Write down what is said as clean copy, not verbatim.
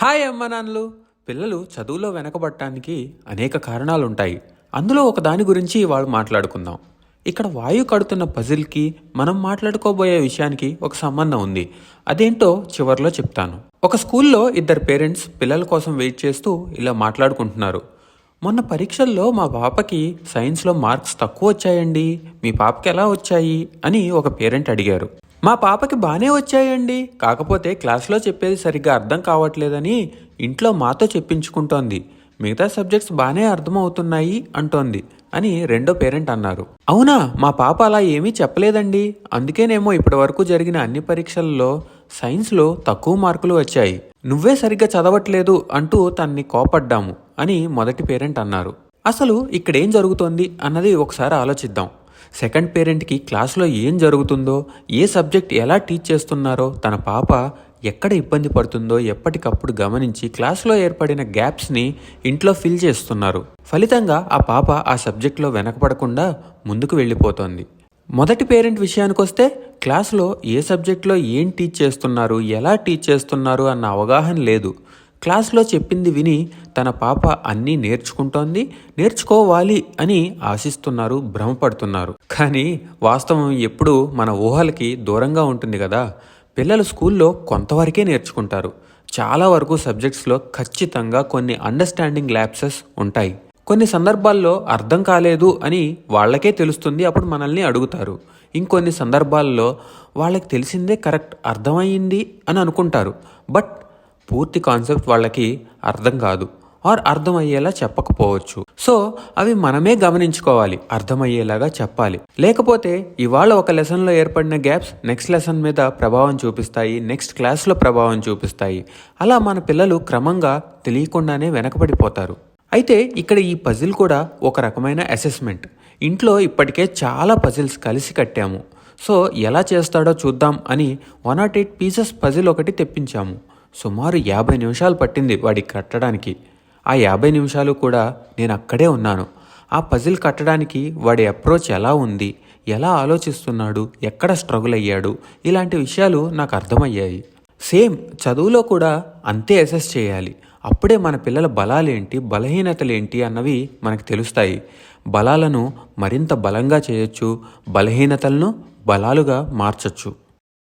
Hi అమ్మ నాన్నలు. పిల్లలు చదువులో వెనకబడటానికి అనేక కారణాలుంటాయి. అందులో ఒక దాని గురించి వాళ్ళు మాట్లాడుకుందాం. ఇక్కడ వాయు కడుతున్న పజిల్కి మనం మాట్లాడుకోబోయే విషయానికి ఒక సంబంధం ఉంది. అదేంటో చివర్లో చెప్తాను. ఒక స్కూల్లో ఇద్దరు పేరెంట్స్ పిల్లల కోసం వెయిట్ చేస్తూ ఇలా మాట్లాడుకుంటున్నారు. మొన్న పరీక్షల్లో మా పాపకి సైన్స్లో మార్క్స్ తక్కువ వచ్చాయండి, మీ పాపకి ఎలా వచ్చాయి అని ఒక పేరెంట్ అడిగారు. మా పాపకి బాగానే వచ్చాయండి, కాకపోతే క్లాస్లో చెప్పేది సరిగ్గా అర్థం కావట్లేదని ఇంట్లో మాతో చెప్పించుకుంటోంది, మిగతా సబ్జెక్ట్స్ బాగానే అర్థమవుతున్నాయి అంటోంది అని రెండో పేరెంట్ అన్నారు. అవునా, మా పాప అలా ఏమీ చెప్పలేదండి, అందుకేనేమో ఇప్పటి వరకు జరిగిన అన్ని పరీక్షల్లో సైన్స్లో తక్కువ మార్కులు వచ్చాయి, నువ్వే సరిగ్గా చదవట్లేదు అంటూ తన్ని కోపడ్డాము అని మొదటి పేరెంట్ అన్నారు. అసలు ఇక్కడేం జరుగుతోంది అన్నది ఒకసారి ఆలోచిద్దాం. సెకండ్ పేరెంట్కి క్లాస్లో ఏం జరుగుతుందో, ఏ సబ్జెక్ట్ ఎలా టీచ్ చేస్తున్నారో, తన పాప ఎక్కడ ఇబ్బంది పడుతుందో ఎప్పటికప్పుడు గమనించి క్లాస్లో ఏర్పడిన గ్యాప్స్ని ఇంట్లో ఫిల్ చేస్తున్నారు. ఫలితంగా ఆ పాప ఆ సబ్జెక్ట్లో వెనకపడకుండా ముందుకు వెళ్ళిపోతోంది. మొదటి పేరెంట్ విషయానికి వస్తే క్లాస్లో ఏ సబ్జెక్ట్లో ఏం టీచ్ చేస్తున్నారు, ఎలా టీచ్ చేస్తున్నారు అన్న అవగాహన లేదు. క్లాస్లో చెప్పింది విని తన పాప అన్నీ నేర్చుకోవాలి అని ఆశిస్తున్నారు, భ్రమపడుతున్నారు. కానీ వాస్తవం ఎప్పుడూ మన ఊహలకి దూరంగా ఉంటుంది కదా. పిల్లలు స్కూల్లో కొంతవరకే నేర్చుకుంటారు. చాలా వరకు సబ్జెక్ట్స్లో ఖచ్చితంగా కొన్ని అండర్స్టాండింగ్ ల్యాప్సెస్ ఉంటాయి. కొన్ని సందర్భాల్లో అర్థం కాలేదు అని వాళ్ళకే తెలుస్తుంది, అప్పుడు మనల్ని అడుగుతారు. ఇంకొన్ని సందర్భాల్లో వాళ్ళకి తెలిసిందే కరెక్ట్, అర్థమైంది అని అనుకుంటారు, బట్ పూర్తి కాన్సెప్ట్ వాళ్ళకి అర్థం కాదు ఆర్ అర్థమయ్యేలా చెప్పకపోవచ్చు. సో అవి మనమే గమనించుకోవాలి, అర్థమయ్యేలాగా చెప్పాలి. లేకపోతే ఇవాళ ఒక లెసన్లో ఏర్పడిన గ్యాప్స్ నెక్స్ట్ లెసన్ మీద ప్రభావం చూపిస్తాయి, నెక్స్ట్ క్లాస్లో ప్రభావం చూపిస్తాయి. అలా మన పిల్లలు క్రమంగా తెలియకుండానే వెనకబడిపోతారు. అయితే ఇక్కడ ఈ పజిల్ కూడా ఒక రకమైన అసెస్మెంట్. ఇంట్లో ఇప్పటికే చాలా పజిల్స్ కలిసి కట్టాము, సో ఎలా చేస్తాడో చూద్దాం అని 108 పీసెస్ పజిల్ ఒకటి తెప్పించాము. సుమారు 50 నిమిషాలు పట్టింది వాడికి కట్టడానికి. ఆ 50 నిమిషాలు కూడా నేను అక్కడే ఉన్నాను. ఆ పజిల్ కట్టడానికి వాడి అప్రోచ్ ఎలా ఉంది, ఎలా ఆలోచిస్తున్నాడు, ఎక్కడ స్ట్రగుల్ అయ్యాడు, ఇలాంటి విషయాలు నాకు అర్థమయ్యాయి. సేమ్ చదువులో కూడా అంతే అసెస్ చేయాలి. అప్పుడే మన పిల్లల బలాలేంటి, బలహీనతలేంటి అన్నవి మనకు తెలుస్తాయి. బలాలను మరింత బలంగా చేయొచ్చు, బలహీనతలను బలాలుగా మార్చొచ్చు.